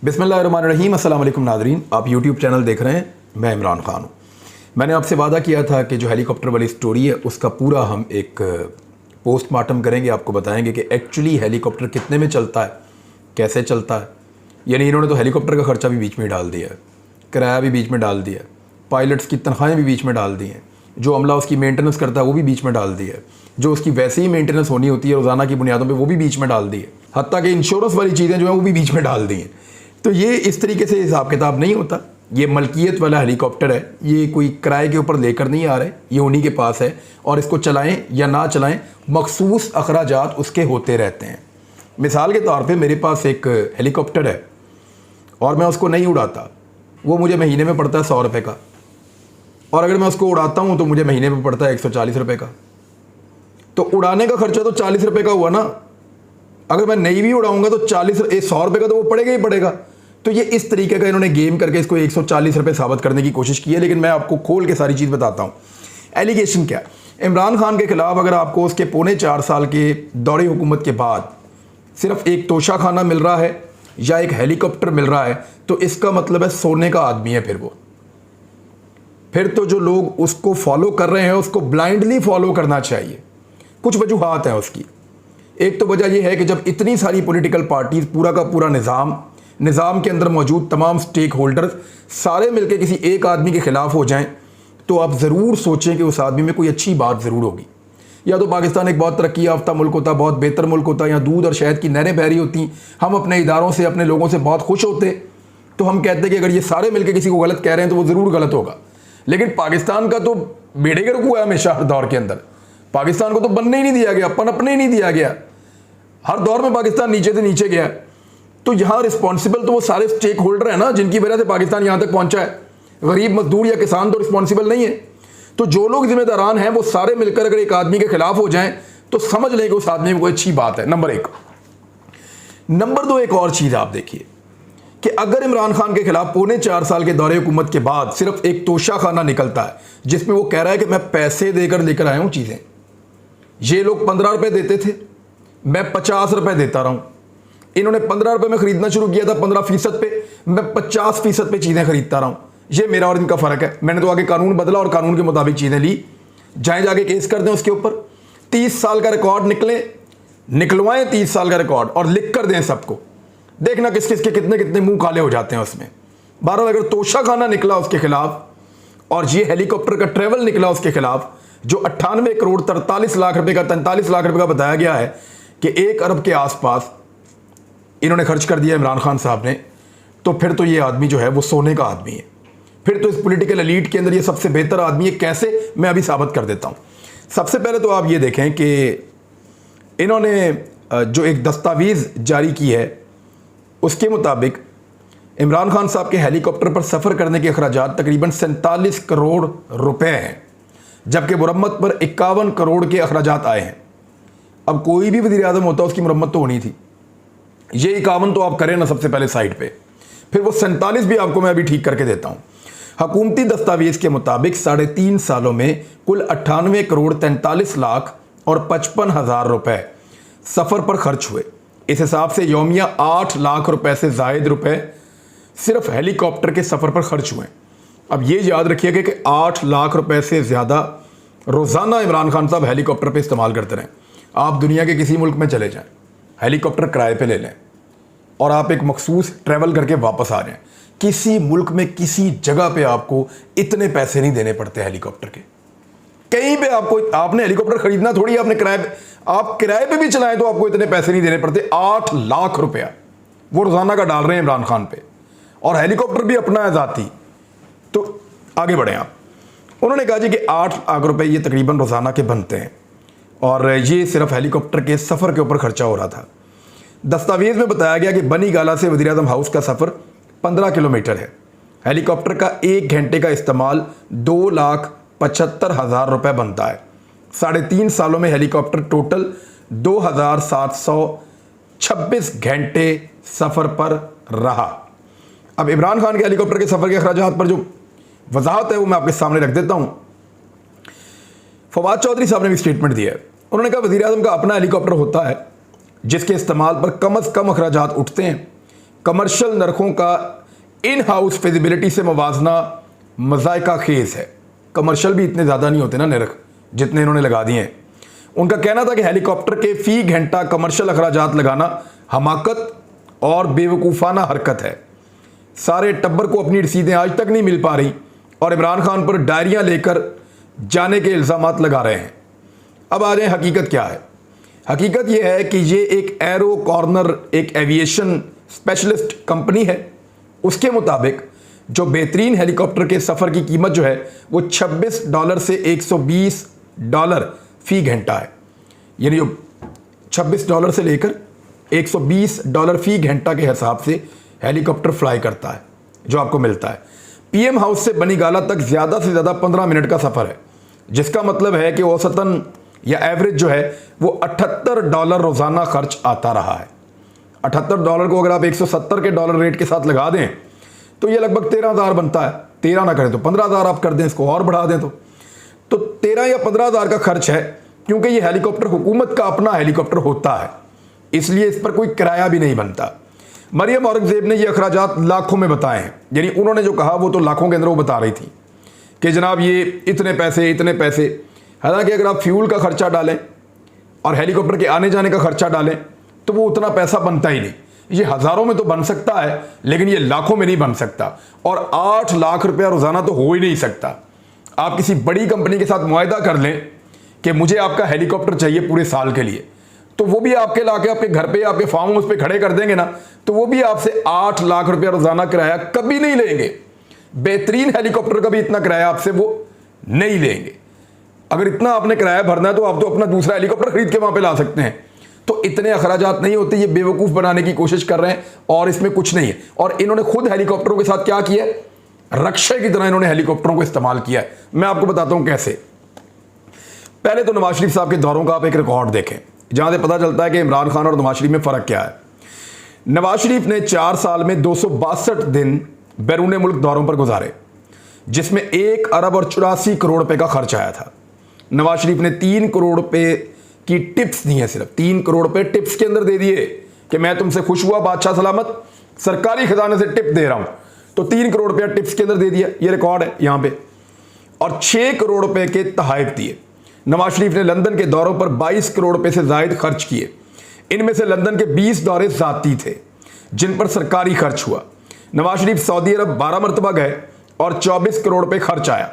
बिस्मिल्लाहिर्रहमानिर्रहीम। अस्सलाम वालेकुम नाज़रीन, आप यूट्यूब चैनल देख रहे हैं। मैं इमरान खान हूँ। मैंने आपसे वादा किया था कि जो हेलीकॉप्टर वाली स्टोरी है उसका पूरा हम एक पोस्टमार्टम करेंगे, आपको बताएंगे कि एक्चुअली हेलीकॉप्टर कितने में चलता है, कैसे चलता है। यानी इन्होंने तो हेलीकॉप्टर का ख़र्चा भी बीच में डाल दिया है, किराया भी बीच में डाल दिया है, पायलट्स की तनख्वाहें भी बीच में डाल दी हैं, जो अमला उसकी मेंटेनेंस करता है वो भी बीच में डाल दी है, जो उसकी वैसे ही मेंटेनेंस होनी होती है रोज़ाना की बुनियादों पे वो भी बीच में डाल दी है, हत्ता कि इंश्योरेंस वाली चीज़ें जो हैं वो भी बीच में डाल दी हैं। तो ये इस तरीके से हिसाब किताब नहीं होता। ये मलकियत वाला हेलीकॉप्टर है, ये कोई किराए के ऊपर लेकर नहीं आ रहे, ये उन्हीं के पास है और इसको चलाएं या ना चलाएं मखसूस अखराजात उसके होते रहते हैं। मिसाल के तौर पे मेरे पास एक हेलीकॉप्टर है और मैं उसको नहीं उड़ाता, वो मुझे महीने में पड़ता है 100 रुपये का, और अगर मैं उसको उड़ाता हूँ तो मुझे महीने में पड़ता है 140 रुपये का। तो उड़ाने का खर्चा तो 40 रुपये का हुआ ना। अगर मैं नहीं भी उड़ाऊंगा तो 100 रुपये का तो वो पड़ेगा ही पड़ेगा। तो ये इस तरीके का इन्होंने गेम करके इसको 140 रुपये साबित करने की कोशिश की है। लेकिन मैं आपको खोल के सारी चीज़ बताता हूँ। एलिगेशन क्या, इमरान खान के खिलाफ अगर आपको उसके 4.25 साल के दौरे हुकूमत के बाद सिर्फ एक तोशा खाना मिल रहा है या एक हेलीकॉप्टर मिल रहा है तो इसका मतलब है सोने का आदमी है। फिर तो जो लोग उसको फॉलो कर रहे हैं उसको ब्लाइंडली फॉलो करना चाहिए। कुछ वजूहात हैं उसकी। एक तो वजह यह है कि जब इतनी सारी पॉलिटिकल पार्टीज, पूरा का पूरा निज़ाम के अंदर मौजूद तमाम स्टेक होल्डर्स सारे मिलकर किसी एक आदमी के ख़िलाफ़ हो जाएं तो आप ज़रूर सोचें कि उस आदमी में कोई अच्छी बात ज़रूर होगी। या तो पाकिस्तान एक बहुत तरक्की याफ्ता मुल्क होता, बहुत बेहतर मुल्क होता, या दूध और शहद की नहरें बह रही होती, हम अपने इदारों से, अपने लोगों से बहुत खुश होते, तो हम कहते कि अगर ये सारे मिलकर किसी को गलत कह रहे हैं तो वो ज़रूर गलत होगा। लेकिन पाकिस्तान का तो बेड़े गर्क हुआ है हमेशा। हर दौर के अंदर पाकिस्तान को तो बनने ही नहीं दिया गया, पनपने ही नहीं दिया गया। हर दौर में पाकिस्तान नीचे से नीचे गया। तो यहाँ रिस्पॉन्सिबल तो वो सारे स्टेक होल्डर हैं ना, जिनकी वजह से पाकिस्तान यहाँ तक पहुँचा है। गरीब मजदूर या किसान तो रिस्पॉन्सिबल नहीं है। तो जो लोग जिम्मेदारान हैं वो सारे मिलकर अगर एक आदमी के खिलाफ हो जाएं तो समझ लें कि उस आदमी में कोई अच्छी बात है। नंबर 1। नंबर 2, एक और चीज़ आप देखिए कि अगर इमरान खान के खिलाफ 4.25 साल के दौरे हुकूमत के बाद सिर्फ एक तोशा खाना निकलता है जिसमें वो कह रहा है कि मैं पैसे देकर लेकर आया हूँ चीज़ें, ये लोग 15 रुपये देते थे, मैं 50 रुपये देता रहा हूँ। इन्होंने 15 रुपये में ख़रीदना शुरू किया था 15% पे, मैं 50% पे चीज़ें खरीदता रहा हूँ। ये मेरा और इनका फ़र्क है। मैंने तो आगे कानून बदला और कानून के मुताबिक चीज़ें ली। जाके केस कर दें उसके ऊपर, 30 साल का रिकॉर्ड निकलवाएं 30 साल का रिकॉर्ड और लिख कर दें सबको, देखना किस किस के कितने कितने मुंह काले हो जाते हैं उसमें। बहरहाल अगर तोशा खाना निकला उसके खिलाफ और ये हेलीकॉप्टर का ट्रेवल निकला उसके खिलाफ, जो 98 करोड़ 43 लाख रुपए का 43 लाख रुपए का बताया गया है कि 1 अरब के आसपास इन्होंने खर्च कर दिया इमरान खान साहब ने, तो फिर तो ये आदमी जो है वो सोने का आदमी है। फिर तो इस पॉलिटिकल एलीट के अंदर ये सबसे बेहतर आदमी है। कैसे, मैं अभी साबित कर देता हूँ। सबसे पहले तो आप ये देखें कि इन्होंने जो एक दस्तावेज़ जारी की है उसके मुताबिक इमरान खान साहब के हेलीकॉप्टर पर सफ़र करने के अखराजात तकरीबन 47 करोड़ रुपए हैं, जबकि मुरम्मत पर 51 करोड़ के अखराजात आए हैं। अब कोई भी वज़ीर आज़म होता उसकी मुरम्मत तो होनी थी। ये 51 तो आप करें ना सबसे पहले साइड पे, फिर वो 47 भी आपको मैं अभी ठीक करके देता हूँ। हुकूमती दस्तावेज़ के मुताबिक 3.5 सालों में कुल 98 करोड़ 43 लाख और 55 हज़ार रुपये सफ़र पर खर्च हुए। इस हिसाब से यौमिया 8 लाख रुपए से ज़ायद रुपए सिर्फ हेलीकॉप्टर के सफ़र पर खर्च हुए। अब ये याद रखिएगा कि 8 लाख रुपए से ज़्यादा रोज़ाना इमरान खान साहब हेलीकॉप्टर पे इस्तेमाल करते रहें। आप दुनिया के किसी मुल्क में चले जाएं, हेलीकॉप्टर किराए पे ले लें और आप एक मखसूस ट्रैवल करके वापस आ जाएं, किसी मुल्क में किसी जगह पे आपको इतने पैसे नहीं देने पड़ते हेलीकॉप्टर के। कहीं पे आपने हेलीकॉप्टर खरीदना थोड़ी, आपने आप किराए पे भी चलाएं तो आपको इतने पैसे नहीं देने पड़ते। 8 लाख रुपया वो रोज़ाना का डाल रहे हैं इमरान खान पे, और हेलीकॉप्टर भी अपना है ज़ाती। तो आगे बढ़ें आप। उन्होंने कहा जी कि 8 लाख रुपए ये तकरीबन रोज़ाना के बनते हैं, और ये सिर्फ हेलीकॉप्टर के सफ़र के ऊपर खर्चा हो रहा था। दस्तावेज़ में बताया गया कि बनी गाला से वज़ीर आज़म हाउस का सफ़र 15 किलोमीटर है। हेलीकॉप्टर का 1 घंटे का इस्तेमाल 2,75,000 रुपये बनता है। 3.5 सालों में हेलीकॉप्टर टोटल 2,726 घंटे सफ़र पर रहा। अब इमरान खान के हेलीकॉप्टर के सफ़र के अखराजात पर जो वजाहत है वो मैं आपके सामने रख देता हूँ। फवाद चौधरी साहब ने भी स्टेटमेंट दिया है। उन्होंने कहा वज़ीर आज़म का अपना हेलीकॉप्टर होता है जिसके इस्तेमाल पर कम अज़ कम अखराजात उठते हैं। कमर्शियल नरखों का इन हाउस फिजिबिलिटी से मवाजना मजायका खेज है। कमर्शियल भी इतने ज़्यादा नहीं होते ना नरख जितने इन्होंने लगा दिए हैं। उनका कहना था कि हेलीकॉप्टर के फी घंटा कमर्शियल अखराजात लगाना हमाकत और बेवकूफ़ाना हरकत है। सारे टब्बर को अपनी रसीदें आज तक नहीं मिल पा रही और इमरान खान पर डायरियां लेकर जाने के इल्ज़ामात लगा रहे हैं। अब आ जाए हकीकत क्या है। हकीकत यह है कि ये एक एरो कॉर्नर एक एविएशन स्पेशलिस्ट कंपनी है। उसके मुताबिक जो बेहतरीन हेलीकॉप्टर के सफ़र की कीमत जो है वो $26 से $120 फी घंटा है। यानी जो $26 से लेकर $120 फी घंटा के हिसाब से हेलीकॉप्टर फ्लाई करता है जो आपको मिलता है। पीएम हाउस से बनीगाला तक ज़्यादा से ज़्यादा 15 मिनट का सफ़र है, जिसका मतलब है कि औसतन या एवरेज जो है वो $78 रोज़ाना खर्च आता रहा है। $78 को अगर आप 170 के डॉलर रेट के साथ लगा दें तो ये लगभग 13,000 बनता है। 13 ना करें तो 15,000 आप कर दें, इसको और बढ़ा दें तो 13 या 15,000 का खर्च है, क्योंकि ये हेलीकॉप्टर हुकूमत का अपना हेलीकॉप्टर होता है, इसलिए इस पर कोई किराया भी नहीं बनता। मरियम औरंगजेब ने ये अखराजात लाखों में बताए हैं। यानी उन्होंने जो कहा वो तो लाखों के अंदर वो बता रही थी कि जनाब ये इतने पैसे। हालांकि अगर आप फ्यूल का खर्चा डालें और हेलीकॉप्टर के आने जाने का खर्चा डालें तो वो उतना पैसा बनता ही नहीं। ये हज़ारों में तो बन सकता है, लेकिन ये लाखों में नहीं बन सकता। और 8 लाख रुपया रोज़ाना तो हो ही नहीं सकता। आप किसी बड़ी कंपनी के साथ मुआहदा कर लें कि मुझे आपका हेलीकॉप्टर चाहिए पूरे साल के लिए, तो वो भी आपके लाके आपके घर पे आपके फार्म हाउस पे खड़े कर देंगे ना, तो वो भी आपसे 8 लाख रुपया रोज़ाना किराया कभी नहीं लेंगे। बेहतरीन हेलीकॉप्टर का भी इतना किराया आपसे वो नहीं लेंगे। अगर इतना आपने किराया भरना है तो आप तो अपना दूसरा हेलीकॉप्टर खरीद के वहां पे ला सकते हैं। तो इतने अखराजात नहीं होते। ये बेवकूफ़ बनाने की कोशिश कर रहे हैं और इसमें कुछ नहीं है। और इन्होंने खुद हेलीकॉप्टरों के साथ क्या किया, रक्षा की तरह इन्होंने हेलीकॉप्टरों को इस्तेमाल किया है। मैं आपको बताता हूं कैसे। पहले तो नवाज शरीफ साहब के दौरों का आप एक रिकॉर्ड देखें, जहां से पता चलता है कि इमरान खान और नवाज शरीफ में फ़र्क क्या है। नवाज शरीफ ने 4 साल में 262 दिन बैरून मुल्क दौरों पर गुजारे, जिसमें 1 अरब और 84 करोड़ रुपए का खर्च आया था। नवाज शरीफ ने 3 करोड़ रुपए की टिप्स दी है, सिर्फ 3 करोड़ रुपए टिप्स के अंदर दे दिए कि मैं तुमसे खुश हुआ बादशाह सलामत, सरकारी खजाने से टिप दे रहा हूं। तो 3 करोड़ रुपया टिप्स के अंदर दे दिया, ये रिकॉर्ड है यहां पे। और 6 करोड़ रुपए के तहाइफ दिए। नवाज शरीफ ने लंदन के दौरों पर 22 करोड़ रुपए से जायद खर्च किए। इनमें से लंदन के 20 दौरे जाती थे जिन पर सरकारी खर्च हुआ। नवाज शरीफ सऊदी अरब 12 मरतबा गए और 24 करोड़ रुपए खर्च आया।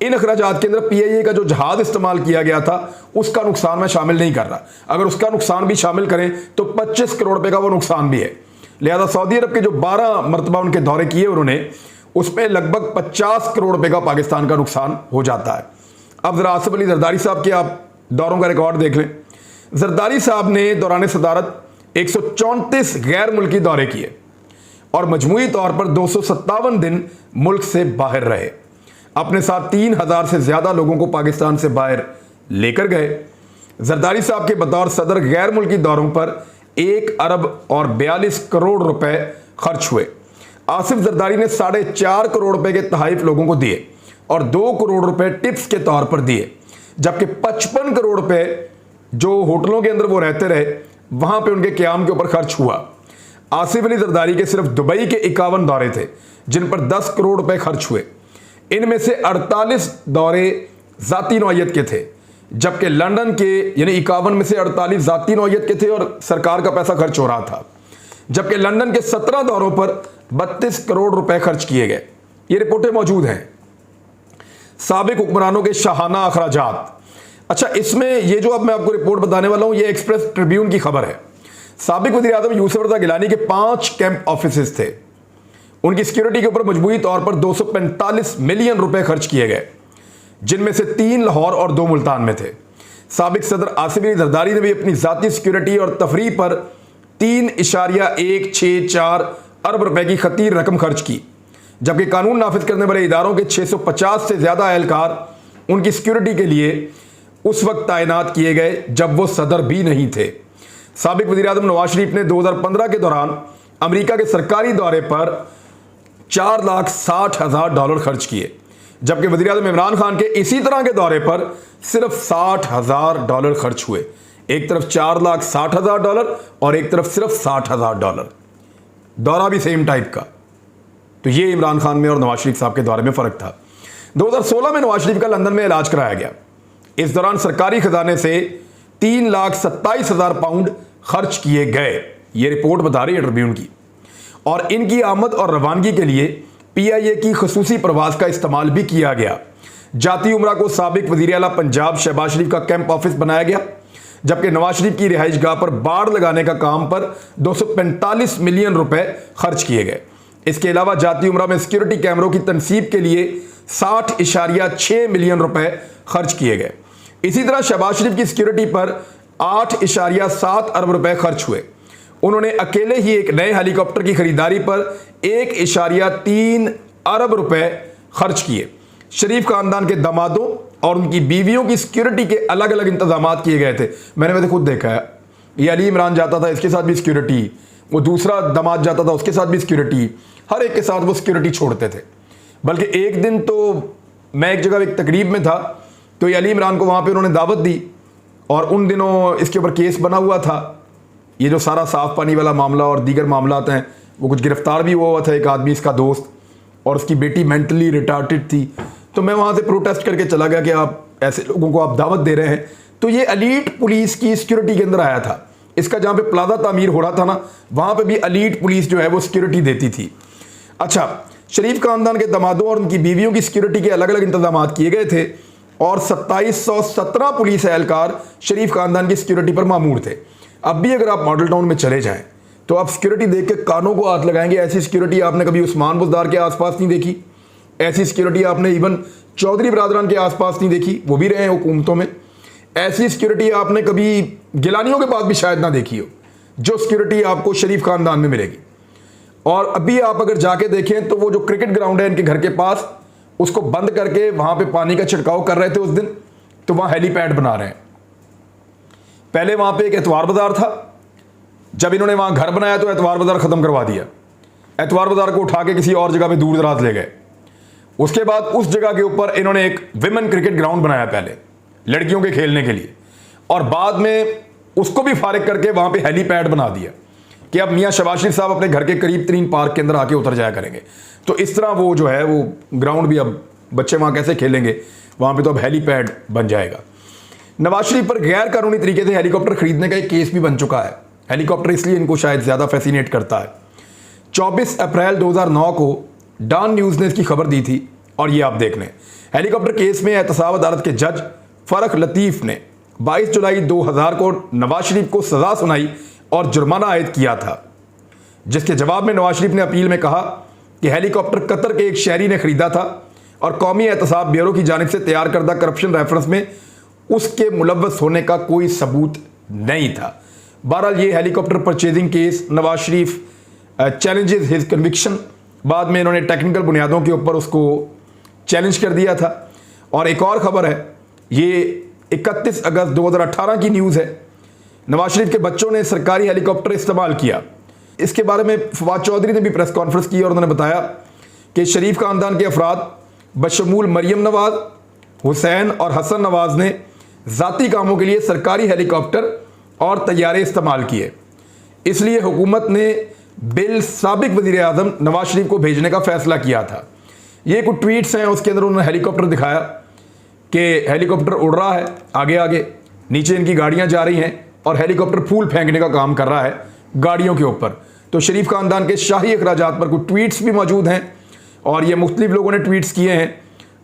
इन अखराजात के अंदर पीआईए का जो जहाज इस्तेमाल किया गया था उसका नुकसान मैं शामिल नहीं कर रहा। अगर उसका नुकसान भी शामिल करें तो 25 करोड़ रुपए का वो नुकसान भी है। लिहाजा सऊदी अरब के जो 12 मरतबा उनके दौरे किए उन्होंने, उसमें लगभग 50 करोड़ रुपए का पाकिस्तान का नुकसान हो जाता है। अब जरा आसिफ अली जरदारी साहब के आप दौरों का रिकॉर्ड देख लें। जरदारी साहब ने दौरान सदारत 134 गैर मुल्की दौरे किए और मजमूई तौर पर 257 दिन मुल्क से बाहर रहे। अपने साथ 3,000 से ज्यादा लोगों को पाकिस्तान से बाहर लेकर गए। जरदारी साहब के बतौर सदर गैर मुल्की दौरों पर 1 अरब और 42 करोड़ रुपए खर्च हुए। आसिफ जरदारी ने 4.5 करोड़ रुपए के तहाइफ लोगों को दिए और 2 करोड़ रुपए टिप्स के तौर पर दिए, जबकि 55 करोड़ रुपए जो होटलों के अंदर वो रहते रहे वहां पे उनके क्याम के ऊपर खर्च हुआ। आसिफ अली जरदारी के सिर्फ दुबई के 51 दौरे थे जिन पर 10 करोड़ रुपए खर्च हुए। इनमें से 48 दौरे जाती नौयत के थे, जबकि लंदन के यानी 51 में से 48 जाती नौयत के थे और सरकार का पैसा खर्च हो रहा था। जबकि लंदन के 17 दौरों पर 32 करोड़ रुपए खर्च किए गए। ये रिपोर्टें मौजूद हैं। साबिक हुक्मरानों के शाहाना अखराजात। अच्छा, इसमें ये जो अब मैं आपको रिपोर्ट बताने वाला हूं, ये एक्सप्रेस ट्रिब्यून की खबर है। साबिक वज़ीर आज़म यूसुफ रज़ा गिलानी के 5 कैंप ऑफिसेस थे। उनकी सिक्योरिटी के ऊपर मजबूरी तौर पर 245 मिलियन रुपए खर्च किए गए, जिनमें से 3 लाहौर और 2 मुल्तान में थे। साबिक सदर आसिफ अली जरदारी ने भी अपनी जाती सिक्योरिटी और तफरीह पर 3.164 अरब रुपए की खतीर रकम खर्च की, जबकि कानून नाफिज करने वाले इदारों के 650 से ज्यादा एहलकार उनकी सिक्योरिटी के लिए उस वक्त तैनात किए गए जब वो सदर भी नहीं थे। साबिक वज़ीर आज़म नवाज शरीफ ने 2015 के दौरान अमेरिका के सरकारी दौरे पर $4,60,000 खर्च किए, जबकि वज़ीर आज़म इमरान खान के इसी तरह के दौरे पर सिर्फ $60,000 खर्च हुए। एक तरफ $4,60,000 और एक तरफ सिर्फ $60,000। दौरा भी सेम टाइप का। तो ये इमरान खान में और नवाज शरीफ साहब के दौरे में फ़र्क था। 2016 में नवाज शरीफ का लंदन में इलाज कराया गया। इस दौरान सरकारी खजाने से 3,27,000 पाउंड खर्च किए गए, ये रिपोर्ट बता रही है ट्रिब्यून की। और इनकी आमद और रवानगी के लिए PIA की खसूसी प्रवास का इस्तेमाल भी किया गया। जाती उमरा को साबिक वज़ीर आला पंजाब शहबाज शरीफ का कैंप ऑफिस बनाया गया, जबकि नवाज शरीफ की रिहाइश गाह पर बाड़ लगाने का काम पर 245 मिलियन रुपए खर्च किए गए। इसके अलावा जाती उमरा में सिक्योरिटी कैमरों की तनसीब के लिए 60.6 मिलियन रुपए खर्च किए गए। इसी तरह शहबाज शरीफ की सिक्योरिटी पर 8.7 अरब रुपए खर्च हुए। उन्होंने अकेले ही एक नए हेलीकॉप्टर की खरीदारी पर 1.3 अरब रुपए खर्च किए। शरीफ खानदान के दामादों और उनकी बीवियों की सिक्योरिटी के अलग अलग इंतजाम किए गए थे। मैंने खुद देखा है, ये अली इमरान जाता था, इसके साथ भी सिक्योरिटी, वो दूसरा दामाद जाता था, उसके साथ भी सिक्योरिटी, हर एक के साथ वो सिक्योरिटी छोड़ते थे। बल्कि एक दिन तो मैं एक जगह एक तकरीब में था, तो ये अली इमरान को वहाँ पे उन्होंने दावत दी, और उन दिनों इसके ऊपर केस बना हुआ था, ये जो सारा साफ पानी वाला मामला और दीगर मामला हैं, वो कुछ गिरफ्तार भी हुआ था एक आदमी, इसका दोस्त, और उसकी बेटी मेंटली रिटार्टेड थी। तो मैं वहाँ से प्रोटेस्ट करके चला गया कि आप ऐसे लोगों को आप दावत दे रहे हैं। तो ये एलीट पुलिस की सिक्योरिटी के अंदर आया था। इसका जहाँ पे प्लाजा तामीर हो रहा था ना, वहाँ पे भी एलीट पुलिस जो है वो सिक्योरिटी देती थी। अच्छा, शरीफ खानदान के दामादों और उनकी बीवियों की सिक्योरिटी के अलग अलग इंतजाम किए गए थे, और 2717 पुलिस एहलकार शरीफ खानदान की सिक्योरिटी पर मामूर थे। अब भी अगर आप मॉडल टाउन में चले जाएं तो आप सिक्योरिटी देख के कानों को हाथ लगाएंगे। ऐसी सिक्योरिटी आपने कभी उस्मान बुज़दार के आसपास नहीं देखी, ऐसी सिक्योरिटी आपने इवन चौधरी बरादरान के आसपास नहीं देखी, वो भी रहे हैं हुकूमतों में। ऐसी सिक्योरिटी आपने कभी गिलानियों के पास भी शायद ना देखी हो, जो सिक्योरिटी आपको शरीफ खानदान में मिलेगी। और अभी आप अगर जाके देखें तो वो जो क्रिकेट ग्राउंड है इनके घर के पास, उसको बंद करके वहां पे पानी का छिड़काव कर रहे थे उस दिन, तो वहां हेलीपैड बना रहे हैं। पहले वहां पे एक एतवार बाजार था, जब इन्होंने वहां घर बनाया तो एतवार बाजार खत्म करवा दिया, एतवार बाजार को उठा के किसी और जगह पे दूर दराज ले गए। उसके बाद उस जगह के ऊपर इन्होंने एक विमेन क्रिकेट ग्राउंड बनाया पहले लड़कियों के खेलने के लिए, और बाद में उसको भी फारिग करके वहां पे हेलीपैड बना दिया कि अब मियां शहबाज शरीफ साहब अपने घर के करीब तरीन पार्क के अंदर आके उतर जाया करेंगे। तो इस तरह वो जो है वो ग्राउंड भी अब बच्चे वहां कैसे खेलेंगे, वहां पे तो अब हेलीपैड बन जाएगा। नवाज शरीफ पर गैर कानूनी तरीके से हेलीकॉप्टर खरीदने का एक केस भी बन चुका है। हेलीकॉप्टर इसलिए इनको शायद ज्यादा फैसिनेट करता है। 24 अप्रैल 2009 को डॉन न्यूज़ ने इसकी खबर दी थी, और ये आप देख लें। हेलीकॉप्टर केस में एहतसाब अदालत के जज फरख लतीफ़ ने 22 जुलाई 2000 को नवाज शरीफ को सज़ा सुनाई और जुर्माना आयद किया था, जिसके जवाब में नवाज शरीफ ने अपील में कहा कि हेलीकॉप्टर कतर के एक शहरी ने खरीदा था और कौमी एहतसाब ब्यूरो की जानिब से तैयार करदा करप्शन रेफरेंस में उसके मुलव्वस होने का कोई सबूत नहीं था। बहरहाल ये helicopter purchasing case Nawaz Sharif challenges his conviction, बाद में इन्होंने टेक्निकल बुनियादों के ऊपर उसको चैलेंज कर दिया था। और एक और खबर है, ये 31 अगस्त 2018 की न्यूज़ है। नवाज शरीफ के बच्चों ने सरकारी हेलीकॉप्टर इस्तेमाल किया। इसके बारे में फवाद चौधरी ने भी प्रेस कॉन्फ्रेंस की और उन्होंने बताया कि शरीफ खानदान के अफराद बशमूल मरियम नवाज, हुसैन और हसन नवाज ने ज़ाती कामों के लिए सरकारी हेलीकॉप्टर और तैयारे इस्तेमाल किए। इसलिए हुकूमत ने बिल साबिक वज़ीर आज़म नवाज शरीफ को भेजने का फैसला किया था। ये कुछ ट्वीट्स हैं, उसके अंदर उन्होंने हेलीकॉप्टर दिखाया कि हेलीकॉप्टर उड़ रहा है आगे आगे, नीचे इनकी गाड़ियां जा रही हैं और हेलीकॉप्टर फूल फेंकने का काम कर रहा है गाड़ियों के ऊपर। तो शरीफ खानदान के शाही अखराजात पर कुछ ट्वीट्स भी मौजूद हैं, और ये मुख्तलिफ लोगों ने ट्वीट्स किए हैं।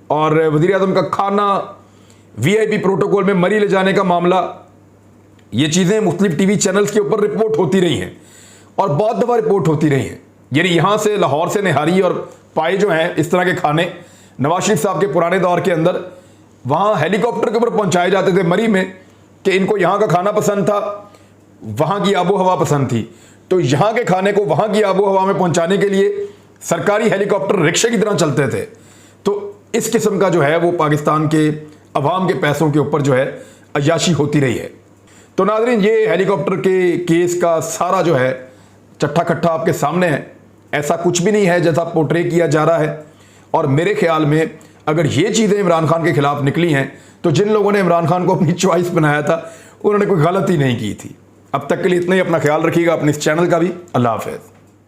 और वज़ीर आज़म का खाना, VIP प्रोटोकॉल में मरी ले जाने का मामला, ये चीज़ें मुख्तलिफ TV चैनल्स के ऊपर रिपोर्ट होती रही हैं और बहुत दफ़ा रिपोर्ट होती रही हैं। यानी यहाँ से लाहौर से निहारी और पाए जो हैं इस तरह के खाने नवाज शरीफ साहब के पुराने दौर के अंदर वहाँ हेलीकॉप्टर के ऊपर पहुँचाए जाते थे मरी में, कि इनको यहाँ का खाना पसंद था, वहाँ की आबो हवा पसंद थी, तो यहाँ के खाने को वहाँ की आबो हवा में पहुँचाने के लिए सरकारी हेलीकॉप्टर रिक्शे की तरह चलते थे। तो इस किस्म का जो है वो पाकिस्तान के अवाम के पैसों के ऊपर जो है अय्याशी होती रही है। तो नाज़रीन, ये हेलीकॉप्टर के केस का सारा जो है चट्ठा कट्ठा आपके सामने है। ऐसा कुछ भी नहीं है जैसा पोर्ट्रे किया जा रहा है। और मेरे ख्याल में अगर ये चीज़ें इमरान खान के खिलाफ निकली हैं तो जिन लोगों ने इमरान खान को अपनी चॉइस बनाया था उन्होंने कोई गलती नहीं की थी। अब तक के लिए इतना ही। अपना ख्याल रखिएगा, अपने इस चैनल का भी। अल्लाह हाफ़िज़।